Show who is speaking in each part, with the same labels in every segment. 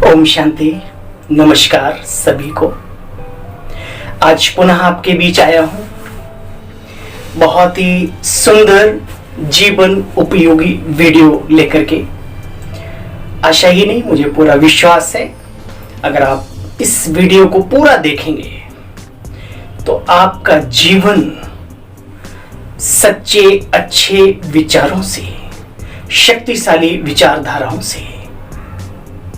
Speaker 1: ओम शांति। नमस्कार सभी को। आज पुनः आपके बीच आया हूं बहुत ही सुंदर जीवन उपयोगी वीडियो लेकर के। आशा ही नहीं, मुझे पूरा विश्वास है अगर आप इस वीडियो को पूरा देखेंगे तो आपका जीवन सच्चे अच्छे विचारों से, शक्तिशाली विचारधाराओं से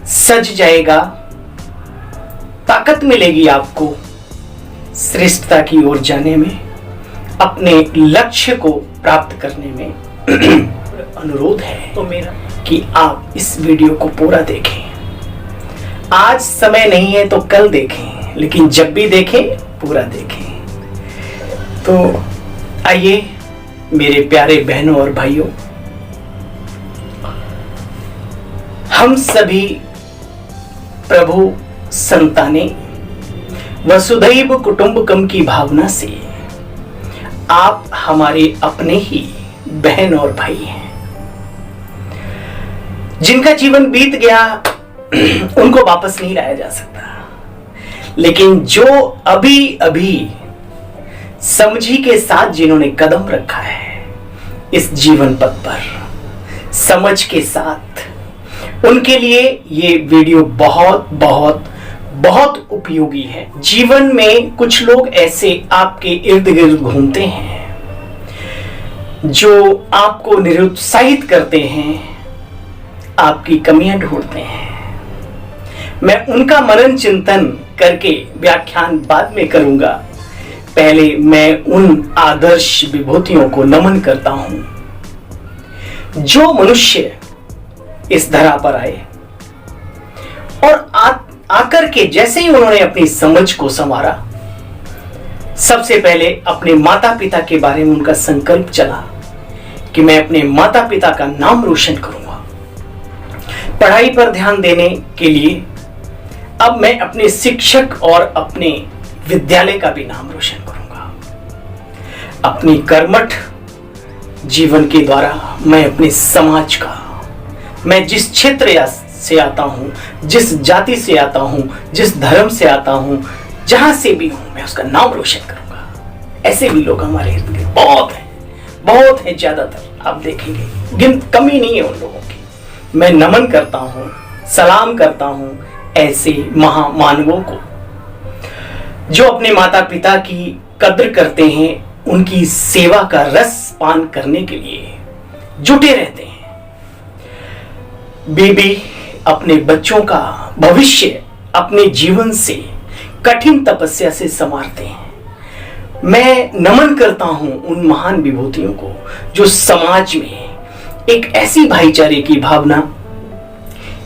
Speaker 1: सज जाएगा। ताकत मिलेगी आपको श्रेष्ठता की ओर जाने में, अपने लक्ष्य को प्राप्त करने में। अनुरोध है तो मेरा कि आप इस वीडियो को पूरा देखें। आज समय नहीं है तो कल देखें, लेकिन जब भी देखें पूरा देखें। तो आइए मेरे प्यारे बहनों और भाइयों, हम सभी प्रभु संताने वसुधैव कुटुंबकम की भावना से आप हमारे अपने ही बहन और भाई हैं। जिनका जीवन बीत गया उनको वापस नहीं लाया जा सकता, लेकिन जो अभी अभी समझी के साथ जिन्होंने कदम रखा है इस जीवन पथ पर, समझ के साथ, उनके लिए ये वीडियो बहुत बहुत बहुत उपयोगी है। जीवन में कुछ लोग ऐसे आपके इर्द गिर्द घूमते हैं जो आपको निरुत्साहित करते हैं, आपकी कमियां ढूंढते हैं। मैं उनका मनन चिंतन करके व्याख्यान बाद में करूंगा। पहले मैं उन आदर्श विभूतियों को नमन करता हूं जो मनुष्य इस धरा पर आए और आकर के जैसे ही उन्होंने अपनी समझ को संवारा, सबसे पहले अपने माता पिता के बारे में उनका संकल्प चला कि मैं अपने माता पिता का नाम रोशन करूंगा। पढ़ाई पर ध्यान देने के लिए अब मैं अपने शिक्षक और अपने विद्यालय का भी नाम रोशन करूंगा। अपनी कर्मठ जीवन के द्वारा मैं अपने समाज का, मैं जिस क्षेत्र से आता हूं, जिस जाति से आता हूं, जिस धर्म से आता हूं, जहां से भी हूं, मैं उसका नाम रोशन करूंगा। ऐसे भी लोग हमारे इर्द गिर्द बहुत हैं, ज्यादातर आप देखेंगे, कमी नहीं है उन लोगों की। मैं नमन करता हूं, सलाम करता हूं ऐसे महामानवों को जो अपने माता पिता की कद्र करते हैं, उनकी सेवा का रस पान करने के लिए जुटे रहते हैं। बीबी अपने बच्चों का भविष्य अपने जीवन से कठिन तपस्या से संवारते हैं। मैं नमन करता हूं उन महान विभूतियों को जो समाज में एक ऐसी भाईचारे की भावना,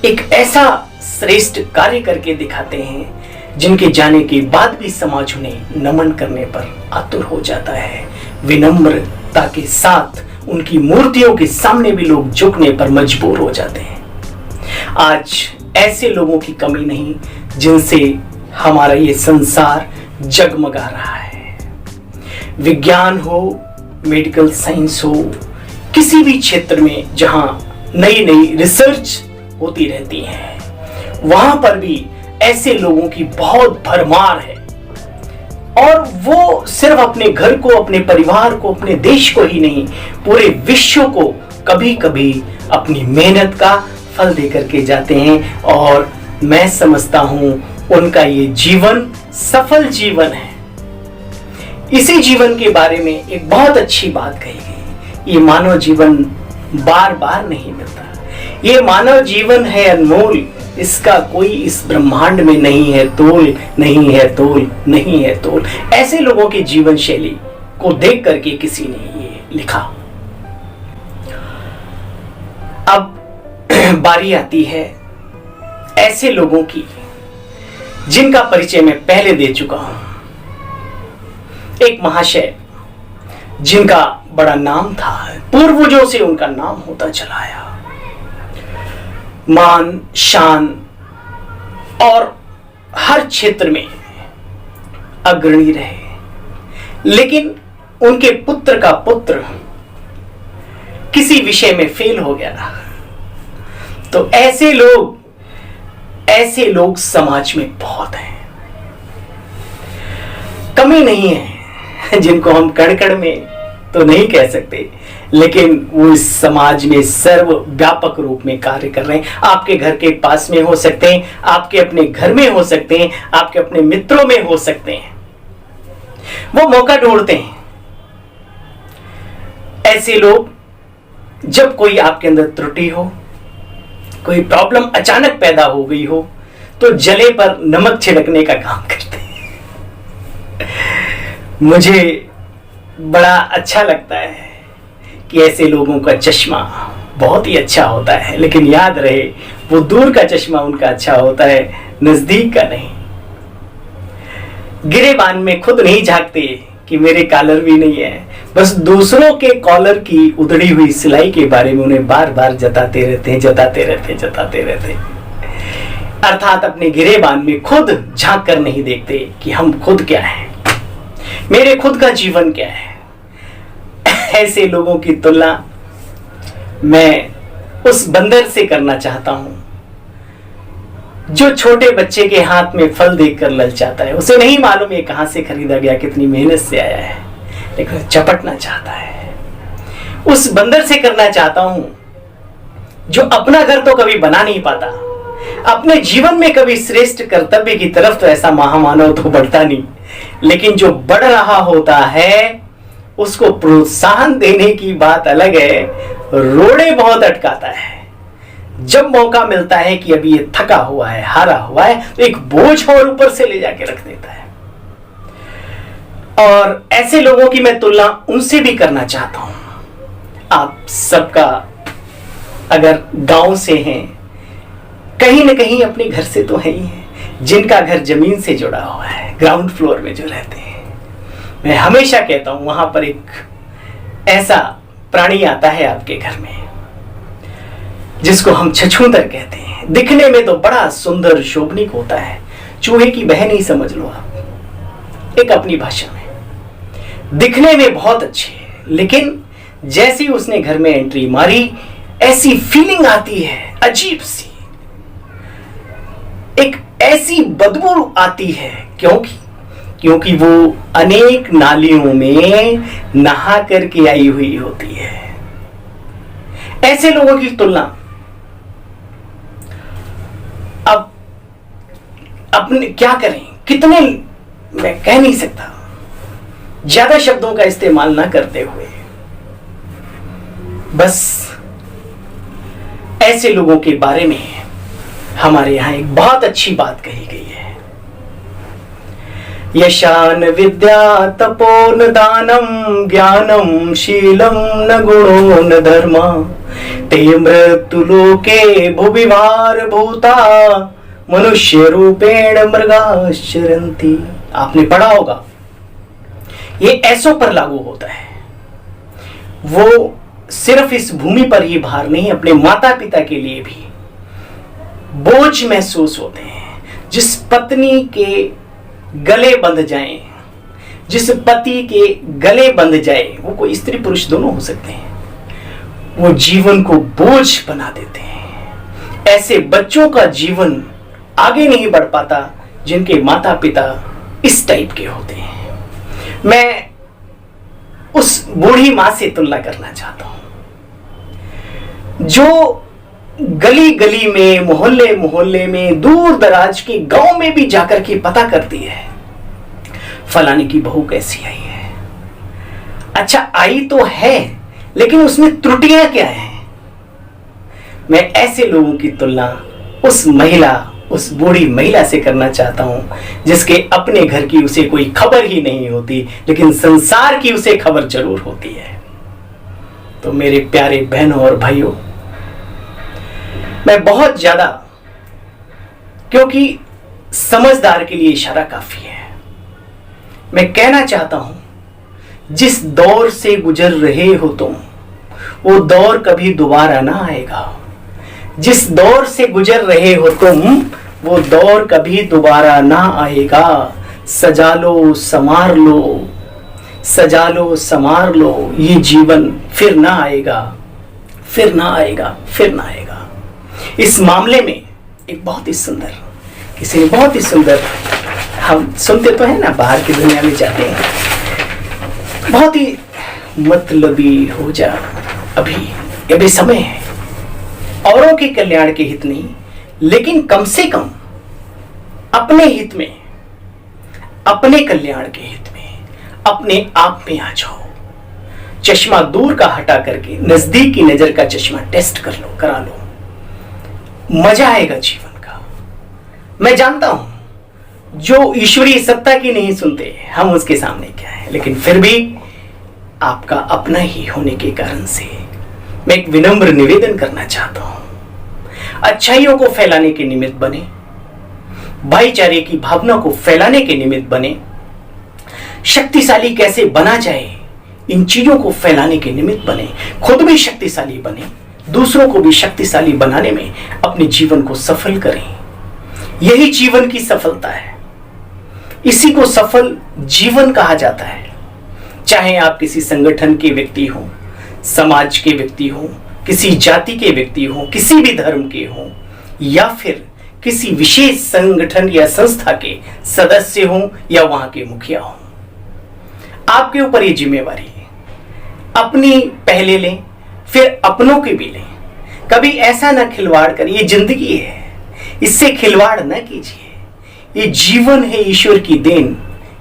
Speaker 1: एक ऐसा श्रेष्ठ कार्य करके दिखाते हैं जिनके जाने के बाद भी समाज उन्हें नमन करने पर आतुर हो जाता है। विनम्रता के साथ उनकी मूर्तियों के सामने भी लोग झुकने पर मजबूर हो जाते हैं। आज ऐसे लोगों की कमी नहीं जिनसे हमारा ये संसार जगमगा रहा है। विज्ञान हो, मेडिकल साइंस हो, किसी भी क्षेत्र में जहां नई नई रिसर्च होती रहती है, वहां पर भी ऐसे लोगों की बहुत भरमार है। और वो सिर्फ अपने घर को, अपने परिवार को, अपने देश को ही नहीं, पूरे विश्व को कभी कभी अपनी मेहनत का फल देकर के जाते हैं। और मैं समझता हूं उनका ये जीवन सफल जीवन है। इसी जीवन के बारे में एक बहुत अच्छी बात कही गई, ये मानव जीवन बार बार नहीं मिलता। ये मानव जीवन है अनमोल, इसका कोई इस ब्रह्मांड में नहीं है तोल, नहीं है तोल, नहीं है तोल। ऐसे लोगों की जीवन शैली को देख करके किसी ने ये लिखा। अब बारी आती है ऐसे लोगों की जिनका परिचय मैं पहले दे चुका हूं। एक महाशय जिनका बड़ा नाम था, पूर्वजों से उनका नाम होता चला आया, मान शान और हर क्षेत्र में अग्रणी रहे। लेकिन उनके पुत्र का पुत्र किसी विषय में फेल हो गया। तो ऐसे लोग ऐसे लोग समाज में बहुत हैं, कमी नहीं है, जिनको हम कड़ में तो नहीं कह सकते, लेकिन वो इस समाज में सर्वव्यापक रूप में कार्य कर रहे हैं। आपके घर के पास में हो सकते हैं, आपके अपने घर में हो सकते हैं, आपके अपने मित्रों में हो सकते हैं। वो मौका ढूंढते हैं। ऐसे लोग, जब कोई आपके अंदर त्रुटि हो, कोई प्रॉब्लम अचानक पैदा हो गई हो, तो जले पर नमक छिड़कने का काम करते हैं। मुझे बड़ा अच्छा लगता है कि ऐसे लोगों का चश्मा बहुत ही अच्छा होता है, लेकिन याद रहे वो दूर का चश्मा उनका अच्छा होता है, नजदीक का नहीं। गिरेबान में खुद नहीं झांकते कि मेरे कॉलर भी नहीं है, बस दूसरों के कॉलर की उधड़ी हुई सिलाई के बारे में उन्हें बार बार जताते रहते। अर्थात अपने गिरेबान में खुद झांक कर नहीं देखते कि हम खुद क्या हैं, मेरे खुद का जीवन क्या है। ऐसे लोगों की तुलना मैं उस बंदर से करना चाहता हूं जो छोटे बच्चे के हाथ में फल देखकर ललचाता है। उसे नहीं मालूम ये कहां से खरीदा गया, कितनी मेहनत से आया है, लेकिन चपटना चाहता है। उस बंदर से करना चाहता हूं जो अपना घर तो कभी बना नहीं पाता, अपने जीवन में कभी श्रेष्ठ कर्तव्य की तरफ तो ऐसा महामानव तो बढ़ता नहीं, लेकिन जो बढ़ रहा होता है उसको प्रोत्साहन देने की बात अलग है, रोड़े बहुत अटकाता है। जब मौका मिलता है कि अभी ये थका हुआ है, हारा हुआ है, तो एक बोझ और ऊपर से ले जाके रख देता है। और ऐसे लोगों की मैं तुलना उनसे भी करना चाहता हूं। आप सबका अगर गांव से हैं, कहीं ना कहीं अपने घर से तो है ही है, जिनका घर जमीन से जुड़ा हुआ है, ग्राउंड फ्लोर में जो रहते हैं, मैं हमेशा कहता हूं वहां पर एक ऐसा प्राणी आता है आपके घर में जिसको हम छछूंदर कहते हैं। दिखने में तो बड़ा सुंदर शोभनिक होता है, चूहे की बहन ही समझ लो आप, एक अपनी भाषा में दिखने में बहुत अच्छे है, लेकिन जैसे ही उसने घर में एंट्री मारी, ऐसी फीलिंग आती है अजीब सी, एक ऐसी बदबू आती है, क्योंकि वो अनेक नालियों में नहा करके आई हुई होती है। ऐसे लोगों की तुलना अब अपने क्या करें, कितने मैं कह नहीं सकता, ज्यादा शब्दों का इस्तेमाल ना करते हुए बस ऐसे लोगों के बारे में हमारे यहां एक बहुत अच्छी बात कही गई है। यशान विद्या तपोन दानम ज्ञानम शीलम न गुणो न धर्म ते मृत्युलोके भुविवार भूता मनुष्य रूपेण मृगाश्चरन्ति। आपने पढ़ा होगा, ये ऐसों पर लागू होता है। वो सिर्फ इस भूमि पर ही भार नहीं, अपने माता पिता के लिए भी बोझ महसूस होते हैं। जिस पत्नी के गले बंध जाएं, जिस पति के गले बंध जाए, वो कोई स्त्री पुरुष दोनों हो सकते हैं, वो जीवन को बोझ बना देते हैं। ऐसे बच्चों का जीवन आगे नहीं बढ़ पाता जिनके माता पिता इस टाइप के होते हैं। मैं उस बूढ़ी मां से तुलना करना चाहता हूं जो गली गली में, मोहल्ले मोहल्ले में, दूर दराज के गांव में भी जाकर के पता करती है फलाने की बहू कैसी आई है। अच्छा, आई तो है, लेकिन उसमें त्रुटियां क्या हैं? मैं ऐसे लोगों की तुलना उस महिला, उस बूढ़ी महिला से करना चाहता हूं जिसके अपने घर की उसे कोई खबर ही नहीं होती, लेकिन संसार की उसे खबर जरूर होती है। तो मेरे प्यारे बहनों और भाइयों, मैं बहुत ज्यादा, क्योंकि समझदार के लिए इशारा काफी है, मैं कहना चाहता हूं, जिस दौर से गुजर रहे हो तुम, वो दौर कभी दोबारा ना आएगा। जिस दौर से गुजर रहे हो तुम, वो दौर कभी दोबारा ना आएगा। सजा लो, संवार लो, सजा लो, संवार लो, ये जीवन फिर ना आएगा, फिर ना आएगा, फिर ना आएगा। इस मामले में एक बहुत ही सुंदर, किसी ने बहुत ही सुंदर, हम सुनते तो है ना, बाहर की दुनिया में जाते हैं, बहुत ही मतलबी हो जा, अभी समय है, औरों के कल्याण के हित नहीं, लेकिन कम से कम अपने हित में, अपने कल्याण के हित में, अपने आप में आ जाओ। चश्मा दूर का हटा करके नजदीक की नजर का चश्मा टेस्ट कर लो, करा लो, मजा आएगा जीवन का। मैं जानता हूं जो ईश्वरीय सत्ता की नहीं सुनते, हम उसके सामने क्या है, लेकिन फिर भी आपका अपना ही होने के कारण से मैं एक विनम्र निवेदन करना चाहता हूं, अच्छाइयों को फैलाने के निमित्त बने, भाईचारे की भावना को फैलाने के निमित्त बने, शक्तिशाली कैसे बना जाए इन चीजों को फैलाने के निमित्त बने, खुद भी शक्तिशाली बने, दूसरों को भी शक्तिशाली बनाने में अपने जीवन को सफल करें। यही जीवन की सफलता है, इसी को सफल जीवन कहा जाता है। चाहे आप किसी संगठन के व्यक्ति हो, समाज के व्यक्ति हो, किसी जाति के व्यक्ति हो, किसी भी धर्म के हो, या फिर किसी विशेष संगठन या संस्था के सदस्य हो या वहां के मुखिया हो, आपके ऊपर ये जिम्मेवारी है। अपनी पहले लें, फिर अपनों की भी लें। कभी ऐसा ना खिलवाड़ करिए, ये जिंदगी है, इससे खिलवाड़ ना कीजिए। ये जीवन है ईश्वर की देन,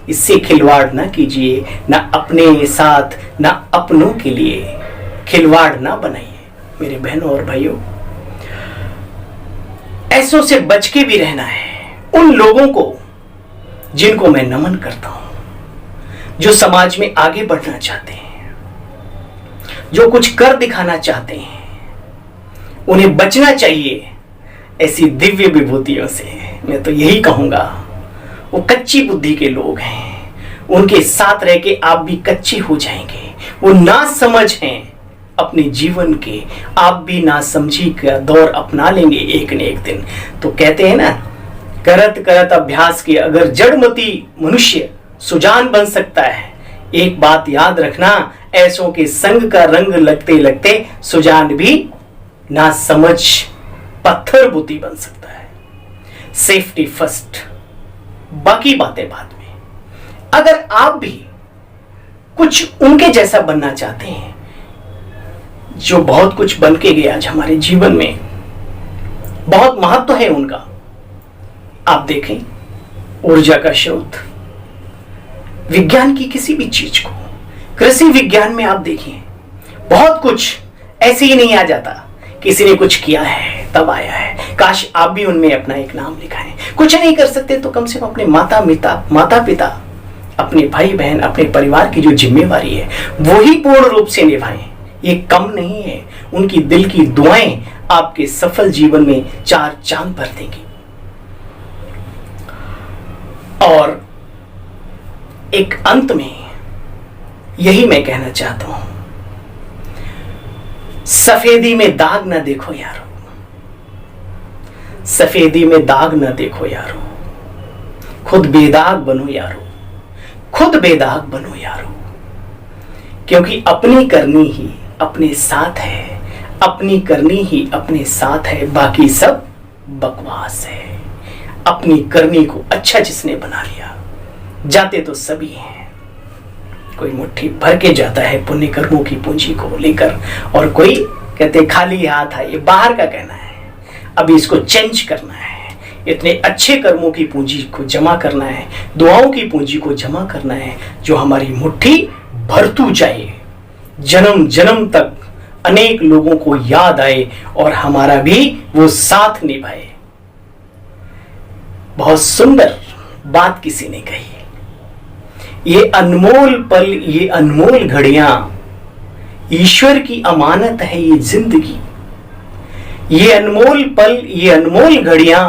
Speaker 1: इससे खिलवाड़ ना कीजिए, ना अपने साथ ना अपनों के लिए खिलवाड़ ना बनाइए। मेरे बहनों और भाइयों, ऐसों से बच के भी रहना है। उन लोगों को जिनको मैं नमन करता हूं, जो समाज में आगे बढ़ना चाहते हैं, जो कुछ कर दिखाना चाहते हैं, उन्हें बचना चाहिए ऐसी दिव्य विभूतियों से। मैं तो यही कहूंगा, वो कच्ची बुद्धि के लोग हैं, उनके साथ रह के आप भी कच्चे हो जाएंगे। वो ना समझ हैं अपने जीवन के, आप भी ना समझी का दौर अपना लेंगे एक न एक दिन। तो कहते हैं ना, करत करत अभ्यास के अगर जड़मती मनुष्य सुजान बन सकता है, एक बात याद रखना, ऐसों के संग का रंग लगते लगते सुजान भी ना समझ पत्थर बुद्धि बन सकता है। सेफ्टी फर्स्ट, बाकी बातें बाद में। अगर आप भी कुछ उनके जैसा बनना चाहते हैं, जो बहुत कुछ बन के गया आज हमारे जीवन में, बहुत महत्व है उनका। आप देखें, ऊर्जा का शोध, विज्ञान की किसी भी चीज को, कृषि विज्ञान में आप देखिए, बहुत कुछ ऐसे ही नहीं आ जाता, किसी ने कुछ किया है तब आया है। काश आप भी उनमें अपना एक नाम लिखाएं। कुछ नहीं कर सकते तो कम से कम अपने माता पिता, अपने भाई बहन, अपने परिवार की जो जिम्मेवारी है वो ही पूर्ण रूप से निभाएं। ये कम नहीं है। उनकी दिल की दुआएं आपके सफल जीवन में 4 चांद भर देंगी। और एक अंत में यही मैं कहना चाहता हूं, सफेदी में दाग ना देखो यारो, सफेदी में दाग ना देखो यारो, खुद बेदाग बनो यारो, खुद बेदाग बनो यारो। क्योंकि अपनी करनी ही अपने साथ है, अपनी करनी ही अपने साथ है, बाकी सब बकवास है। अपनी करनी को अच्छा जिसने बना लिया, जाते तो सभी हैं। कोई मुट्ठी भर के जाता है पुण्य कर्मों की पूंजी को लेकर, और कोई कहते खाली हाथ है। ये बाहर का कहना है, अभी इसको चेंज करना है। इतने अच्छे कर्मों की पूंजी को जमा करना है, दुआओं की पूंजी को जमा करना है, जो हमारी मुट्ठी भरतू जाए, जन्म जन्म तक अनेक लोगों को याद आए और हमारा भी वो साथ निभाए। बहुत सुंदर बात किसी ने कही, ये अनमोल पल, ये अनमोल घड़ियां ईश्वर की अमानत है। ये जिंदगी, ये अनमोल पल, ये अनमोल घड़ियां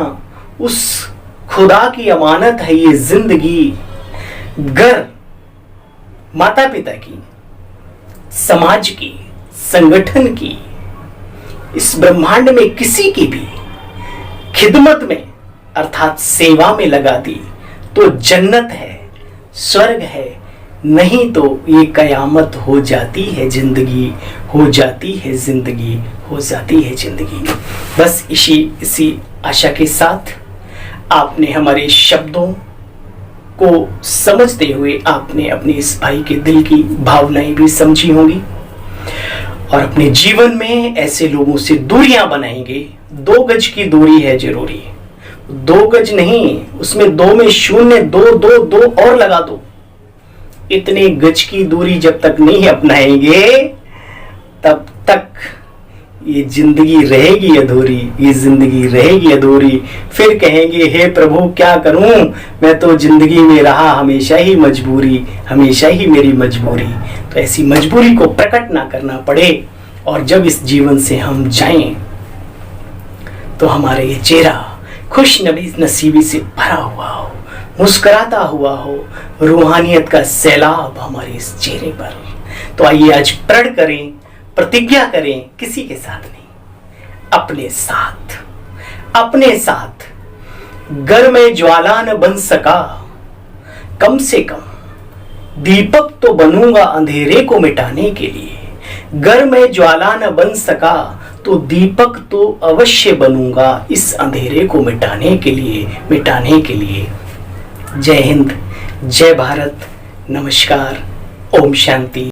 Speaker 1: उस खुदा की अमानत है। ये जिंदगी घर, माता पिता की, समाज की, संगठन की, इस ब्रह्मांड में किसी की भी खिदमत में अर्थात सेवा में लगा दी तो जन्नत है, स्वर्ग है, नहीं तो ये कयामत हो जाती है जिंदगी, हो जाती है जिंदगी, हो जाती है जिंदगी। बस इसी आशा के साथ आपने हमारे शब्दों को समझते हुए आपने अपने इस भाई के दिल की भावनाएं भी समझी होंगी और अपने जीवन में ऐसे लोगों से दूरियां बनाएंगे। 2 गज की दूरी है जरूरी, 2 गज नहीं, उसमें 2 में 0, 2 और लगा दो। इतने गज की दूरी जब तक नहीं अपनाएंगे तब तक ये जिंदगी रहेगी अधूरी, ये जिंदगी रहेगी अधूरी। फिर कहेंगे हे प्रभु क्या करूं, मैं तो जिंदगी में रहा हमेशा ही मजबूरी, हमेशा ही मेरी मजबूरी। तो ऐसी मजबूरी को प्रकट ना करना पड़े और जब इस जीवन से हम जाएं तो हमारा ये चेहरा खुश नसीबी से भरा हुआ हो, मुस्कुराता हुआ हो, रूहानियत का सैलाब हमारे इस चेहरे पर। तो आइए आज प्रण करें, प्रतिज्ञा करें, किसी के साथ नहीं, अपने साथ, अपने साथ। घर में ज्वाला न बन सका, कम से कम दीपक तो बनूंगा अंधेरे को मिटाने के लिए। घर में ज्वाला न बन सका तो दीपक तो अवश्य बनूंगा इस अंधेरे को मिटाने के लिए, मिटाने के लिए। जय हिंद, जय भारत, नमस्कार, ओम शांति।